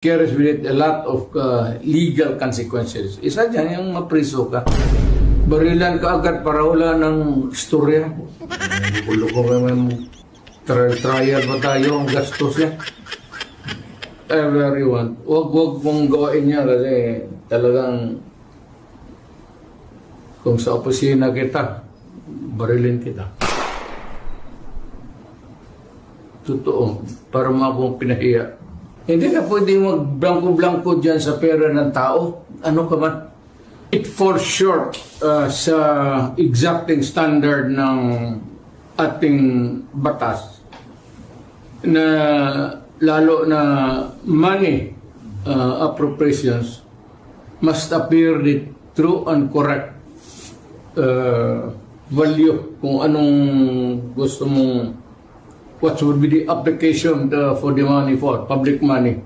carries with it a lot of legal consequences. Isa dyan yung mapriso ka. Barilan ka agad para wala ng istorya. Gulo ko naman, trial ba tayo ang gastos yan? Everyone, wag mong gawain niya kasi talagang kung sa opisina kita, barilin kita. Totoo, para mga akong pinahiya. Hindi ka pwede mag-blanco-blanco dyan sa pera ng tao. Ano ka man? It falls short sa exacting standard ng ating batas na lalo na money appropriations must appear the true and correct value kung anong gusto mong what would be the application for the money for public money.